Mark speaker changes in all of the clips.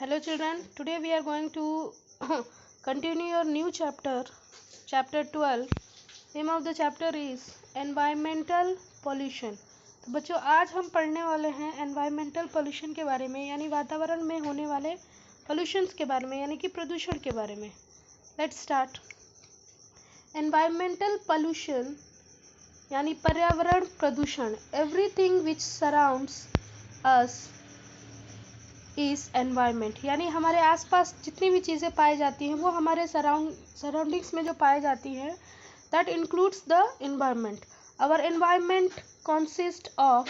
Speaker 1: Hello children, today we are going to continue your new chapter, chapter 12. Name of the chapter is environmental pollution. तो बच्चों आज हम पढ़ने वाले हैं environmental pollution के बारे में, यानी वातावरण में होने वाले pollutions के बारे में, यानी कि प्रदूषण के बारे में. Let's start. Environmental pollution यानी पर्यावरण प्रदूषण. Everything which surrounds us इस एनवायरनमेंट, यानी हमारे आसपास जितनी भी चीज़ें पाई जाती हैं वो हमारे सराउंडिंग्स में जो पाई जाती हैं, that includes the environment. Our environment consist of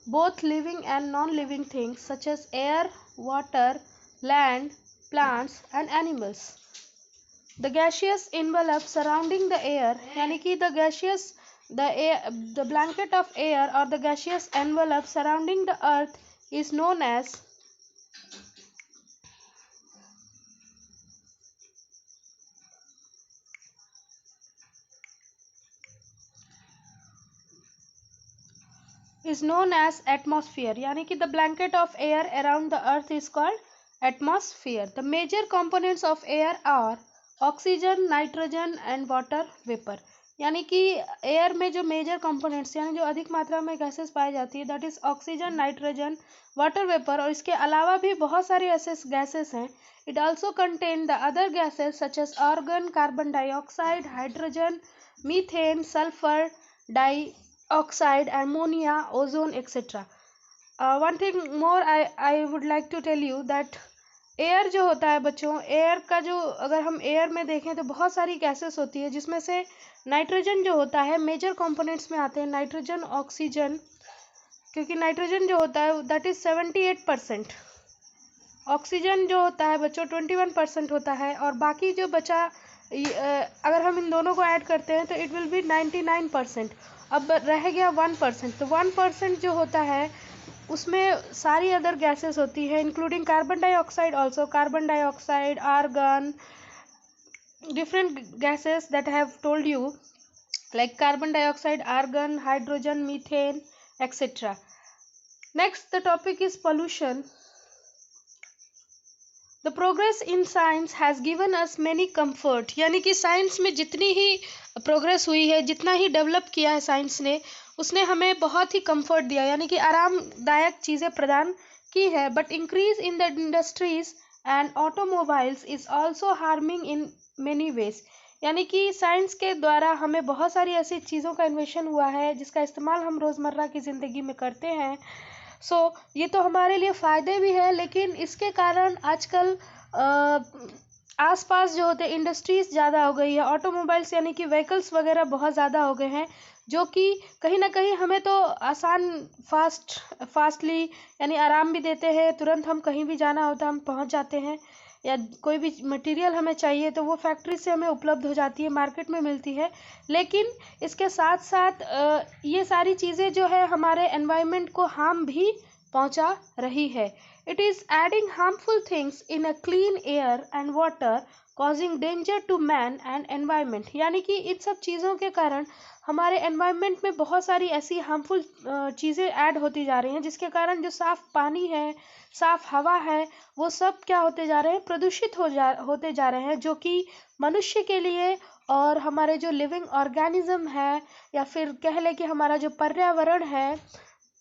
Speaker 1: both living and non living things such as air, water, land, plants and animals. The gaseous envelope surrounding the air, यानी कि द ब्लैंकेट ऑफ एयर और the gaseous envelope surrounding the earth is known as atmosphere, यानी कि the blanket of air around the earth is called atmosphere. The major components of air are oxygen, nitrogen and water vapor. यानी कि air में जो major components यानी जो अधिक मात्रा में गैसेस पाई जाती है, that is oxygen, nitrogen, water vapour, और इसके अलावा भी बहुत सारी ऐसे गैसेस हैं. It also contain the other gases such as argon, carbon dioxide, hydrogen, methane, sulphur dioxide, ammonia, ozone, etc. One thing more I would like to tell you that air जो होता है बच्चों, एयर का जो अगर हम air में देखें तो बहुत सारी गैसेस होती है, जिसमें से नाइट्रोजन जो होता है मेजर कंपोनेंट्स में आते हैं. नाइट्रोजन, ऑक्सीजन, क्योंकि नाइट्रोजन जो होता है दैट इज 78%, ऑक्सीजन जो होता है बच्चों 21% होता है, और बाकी जो बचा अगर हम इन दोनों को ऐड करते हैं तो इट विल बी 99%. अब रह गया 1%. तो 1% जो होता है उसमें सारी अदर गैसेस होती है, including carbon dioxide also. Carbon dioxide, argon, different gases that I have told you, like carbon dioxide, argon, hydrogen, methane, etc. Next, the topic is pollution. The progress in science has given us many comfort. यानी कि science में जितनी ही progress हुई है, जितना ही develop किया है science ने, उसने हमें बहुत ही कंफर्ट दिया, यानी कि आरामदायक चीज़ें प्रदान की है. But increase in the industries and automobiles is also harming in many ways. यानी कि साइंस के द्वारा हमें बहुत सारी ऐसी चीज़ों का इन्वेशन हुआ है जिसका इस्तेमाल हम रोज़मर्रा की ज़िंदगी में करते हैं. ये तो हमारे लिए फ़ायदे भी है, लेकिन इसके कारण आजकल आसपास जो होते इंडस्ट्रीज़ ज़्यादा हो गई है, ऑटोमोबाइल्स यानी कि व्हीकल्स वगैरह बहुत ज़्यादा हो गए हैं, जो कि कहीं ना कहीं हमें तो आसान फास्टली यानी आराम भी देते हैं. तुरंत हम कहीं भी जाना होता है हम पहुंच जाते हैं, या कोई भी मटेरियल हमें चाहिए तो वो फैक्ट्री से हमें उपलब्ध हो जाती है, मार्केट में मिलती है. लेकिन इसके साथ साथ ये सारी चीज़ें जो है हमारे एनवायरनमेंट को हार्म भी पहुंचा रही है. It is adding harmful things in a clean air and water, causing danger to man and environment. यानी कि इन सब चीज़ों के कारण हमारे एनवायरनमेंट में बहुत सारी ऐसी हार्मफुल चीज़ें ऐड होती जा रही हैं, जिसके कारण जो साफ़ पानी है, साफ़ हवा है, वो सब क्या होते जा रहे हैं, प्रदूषित होते जा रहे हैं, जो कि मनुष्य के लिए और हमारे जो लिविंग ऑर्गेनिज्म है, या फिर कह लें कि हमारा जो पर्यावरण है,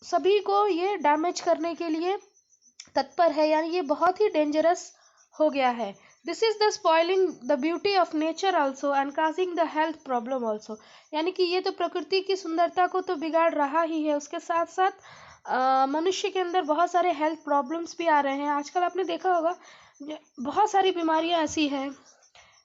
Speaker 1: सभी को ये डैमेज करने के लिए तत्पर है. यानी ये बहुत ही डेंजरस हो गया है. This is the spoiling the beauty of nature also and causing the health problem also. यानी कि ये तो प्रकृति की सुंदरता को तो बिगाड़ रहा ही है, उसके साथ साथ मनुष्य के अंदर बहुत सारे हेल्थ प्रॉब्लम्स भी आ रहे हैं. आजकल आपने देखा होगा बहुत सारी बीमारियां ऐसी हैं.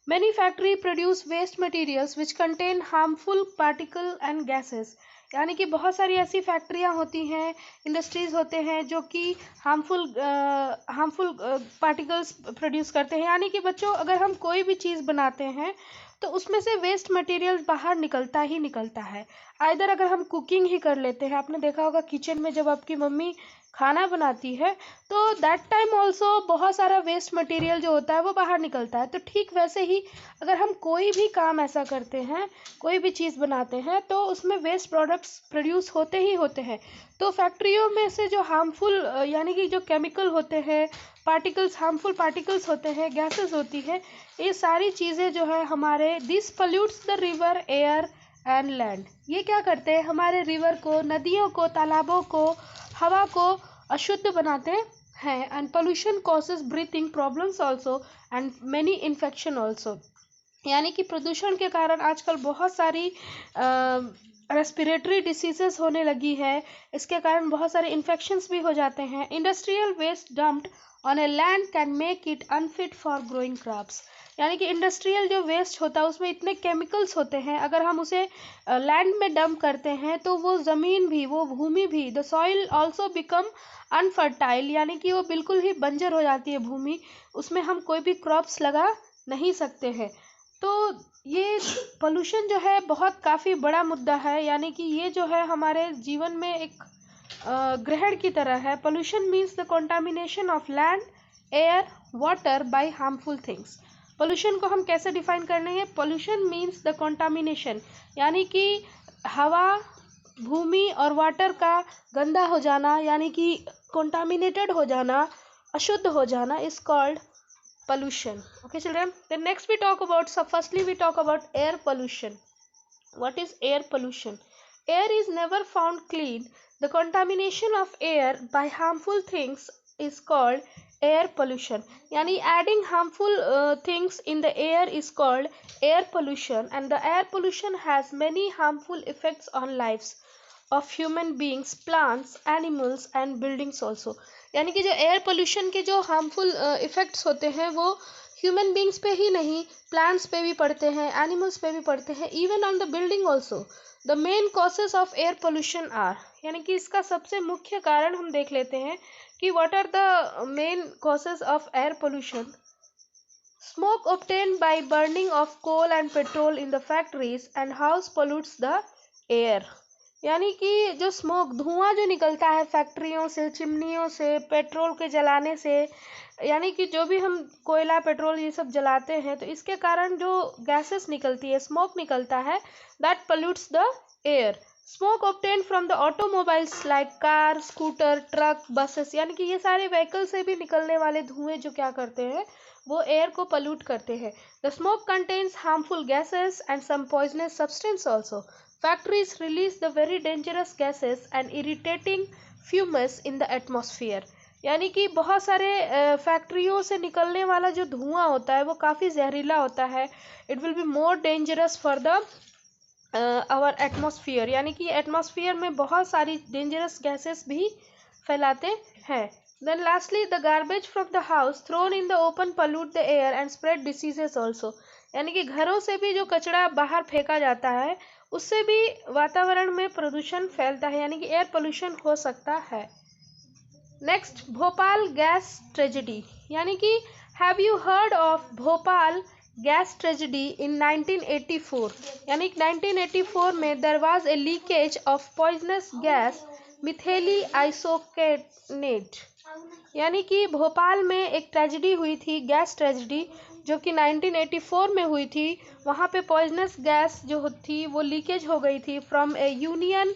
Speaker 1: Many factory produce waste materials which contain harmful particle and gases. यानी कि बहुत सारी ऐसी फैक्ट्रियां होती हैं, इंडस्ट्रीज़ होते हैं जो कि हार्मफुल पार्टिकल्स प्रोड्यूस करते हैं. यानी कि बच्चों अगर हम कोई भी चीज़ बनाते हैं तो उसमें से वेस्ट मटेरियल बाहर निकलता ही निकलता है. आइदर अगर हम कुकिंग ही कर लेते हैं, आपने देखा होगा किचन में जब आपकी मम्मी खाना बनाती है, तो दैट टाइम ऑल्सो बहुत सारा वेस्ट मटेरियल जो होता है वो बाहर निकलता है। तो ठीक वैसे ही अगर हम कोई भी काम ऐसा करते हैं, कोई भी चीज़ बनाते हैं, तो उसमें वेस्ट प्रोडक्ट्स प्रोड्यूस होते ही होते हैं। तो फैक्ट्रियों में से जो हार्मफुल यानी कि जो केमिकल होते हैं, पार्टिकल्स, हार्मफुल पार्टिकल्स होते हैं, गैसेस होती है, ये सारी चीज़ें जो है हमारे this pollutes the river, air and land. ये क्या करते हैं, हमारे रिवर को, नदियों को, तालाबों को, हवा को अशुद्ध बनाते हैं। And pollution causes breathing problems also and many infection also. यानी कि प्रदूषण के कारण आजकल बहुत सारी रेस्पिरेटरी डिसीजेस होने लगी है। इसके कारण बहुत सारे इन्फेक्शंस भी हो जाते हैं। Industrial waste dumped on a land can make it unfit for growing crops. यानी कि इंडस्ट्रियल जो वेस्ट होता है उसमें इतने केमिकल्स होते हैं, अगर हम उसे लैंड में डंप करते हैं तो वो ज़मीन भी, वो भूमि भी, the soil also become unfertile, यानी कि वो बिल्कुल ही बंजर हो जाती है भूमि, उसमें हम कोई भी क्रॉप्स लगा नहीं सकते हैं। तो ये पोल्यूशन जो है बहुत काफ़ी बड़ा मुद्दा है, यानी कि ये जो है हमारे जीवन में एक ग्रहण की तरह है। Pollution means the contamination of land, air, water bye harmful things. Pollution को हम कैसे डिफाइन करने हैं? पोल्यूशन मीन्स द कंटामिनेशन, यानी कि हवा, भूमि और वाटर का गंदा हो जाना, यानी कि कंटामिनेटेड हो जाना, अशुद्ध हो जाना, is called pollution. Okay children, then next we talk about, so firstly we talk about air pollution. What is air pollution? Air is never found clean. The contamination of air by harmful things is called air pollution. Yani adding harmful things in the air is called air pollution, and the air pollution has many harmful effects on lives of human beings, plants, animals and buildings also. यानी कि जो air pollution के जो harmful effects होते हैं वो human beings पे ही नहीं, प्लांट्स पे भी पड़ते हैं, एनिमल्स पे भी पड़ते हैं, even on the building also. The main causes of air pollution are, यानी कि इसका सबसे मुख्य कारण हम देख लेते हैं कि what are the main causes of air pollution. Smoke obtained by burning of coal and petrol in the factories and house pollutes the air। यानी कि जो स्मोक, धुआं जो निकलता है फैक्ट्रियों से, चिमनियों से, पेट्रोल के जलाने से, यानी कि जो भी हम कोयला, पेट्रोल ये सब जलाते हैं, तो इसके कारण जो गैसेस निकलती है, स्मोक निकलता है, that pollutes the air. Smoke obtain from the automobiles like car, scooter, truck, buses, यानी कि ये सारे व्हीकल से भी निकलने वाले धुएं जो क्या करते हैं, वो एयर को पोल्यूट करते हैं। The smoke contains harmful gases and some poisonous substance also. Factories release the very dangerous gases and irritating fumes in the atmosphere। यानी कि बहुत सारे फैक्ट्रियों से निकलने वाला जो धुआं होता है वो काफ़ी जहरीला होता है। It will be more dangerous for the our atmosphere, यानी कि एटमॉस्फेयर में बहुत सारी डेंजरस गैसेस भी फैलाते हैं। Then lastly, the garbage from the house thrown in the open pollute the air and spread diseases also। यानी कि घरों से भी जो कचरा बाहर फेंका जाता है उससे भी वातावरण में प्रदूषण फैलता है, यानी कि एयर पोल्यूशन हो सकता है। Next, Bhopal gas tragedy. यानी कि have you heard of Bhopal gas tragedy in 1984? यानी 1984 में there was a leakage of poisonous gas methyl isocyanate. यानी कि भोपाल में एक ट्रेजेडी हुई थी, गैस ट्रेजेडी, जो कि 1984 में हुई थी। वहाँ पे पॉइजनस गैस जो थी वो लीकेज हो गई थी from A union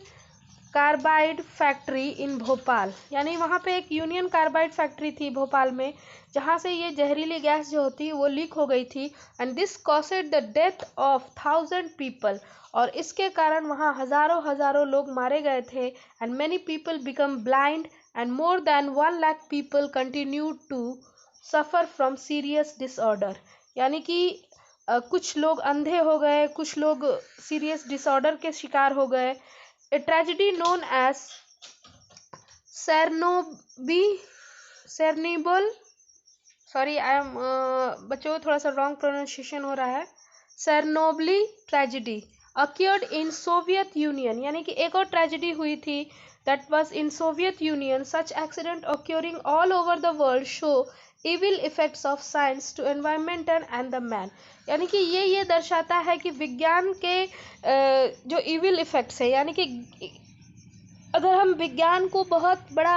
Speaker 1: carbide factory in Bhopal. यानी वहाँ पे एक यूनियन कार्बाइड फैक्ट्री थी भोपाल में, जहाँ से ये जहरीली गैस जो होती वो लीक हो गई थी। And this caused the death of 1000 people. और इसके कारण वहाँ हज़ारों लोग मारे गए थे। And many people become blind and more than 1 lakh people continue to suffer from serious disorder। यानी कि कुछ लोग अंधे हो गए, कुछ लोग सीरियस डिसऑर्डर के शिकार हो गए। A tragedy known as Chernobyl, sorry I am, बच्चों थोड़ा सा रॉन्ग प्रोनाउंसिएशन हो रहा है, Chernobyl tragedy occurred in Soviet Union. यानी कि एक और ट्रेजेडी हुई थी that was in Soviet Union। Such accident occurring all over the world show evil effects of science to environment and the man। यानी कि ये दर्शाता है कि विज्ञान के जो evil effects है, यानी कि अगर हम विज्ञान को बहुत बड़ा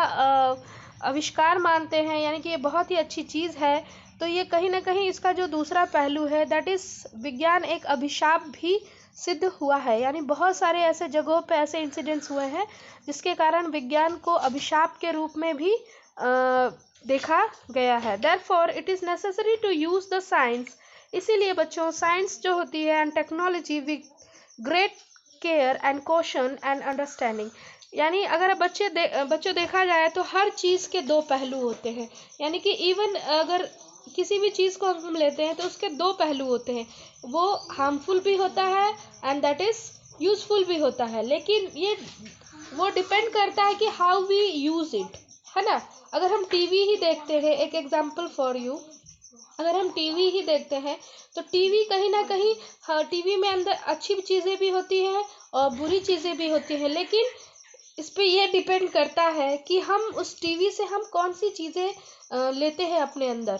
Speaker 1: आविष्कार मानते हैं, यानी कि ये बहुत ही अच्छी चीज़ है, तो ये कहीं ना कहीं इसका जो दूसरा पहलू है, दैट इज़ विज्ञान एक अभिशाप भी सिद्ध हुआ है। यानी बहुत सारे ऐसे जगहों पे ऐसे इंसिडेंट्स हुए हैं जिसके कारण विज्ञान को अभिशाप के रूप में भी देखा गया है। Therefore it is necessary to use the science. इसीलिए बच्चों, साइंस जो होती है and technology with great care and caution and understanding. यानी अगर बच्चों देखा जाए तो हर चीज़ के दो पहलू होते हैं। यानी कि इवन अगर किसी भी चीज़ को हम लेते हैं तो उसके दो पहलू होते हैं, वो हार्मफुल भी होता है एंड दैट इज़ यूज़फुल भी होता है। लेकिन ये वो डिपेंड करता है कि हाउ वी यूज़ इट, है ना। अगर हम टीवी ही देखते हैं, एक एग्जांपल फॉर यू, अगर हम टीवी ही देखते हैं तो टीवी कहीं ना कहीं, हाँ, टीवी में अंदर अच्छी चीज़ें भी होती हैं और बुरी चीज़ें भी होती हैं, लेकिन इस पे ये डिपेंड करता है कि हम उस टीवी से हम कौन सी चीज़ें लेते हैं अपने अंदर।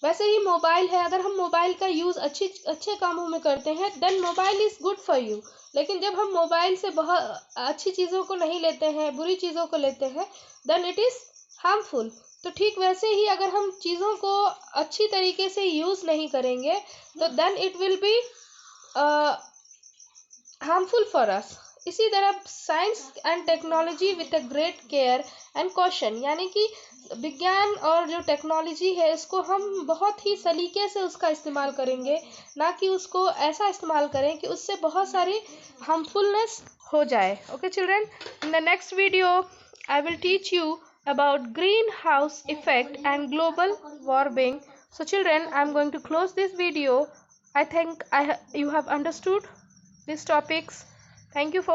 Speaker 1: वैसे ही मोबाइल है, अगर हम मोबाइल का यूज़ अच्छे कामों में करते हैं then mobile is good for you. लेकिन जब हम मोबाइल से बहुत अच्छी चीज़ों को नहीं लेते हैं, बुरी चीज़ों को लेते हैं, देन इट इज़ हार्मफुल। तो ठीक वैसे ही अगर हम चीज़ों को अच्छी तरीके से यूज़ नहीं करेंगे तो then it will be harmful for us. इसी तरह science and technology with a great care and caution, यानी कि विज्ञान और जो टेक्नोलॉजी है इसको हम बहुत ही सलीके से उसका इस्तेमाल करेंगे, ना कि उसको ऐसा इस्तेमाल करें कि उससे बहुत सारी हार्मफुलनेस हो जाए। Okay children, in the next video I will teach you about greenhouse effect and global warming. So children, I am going to close this video. I think you have understood these topics. Thank you for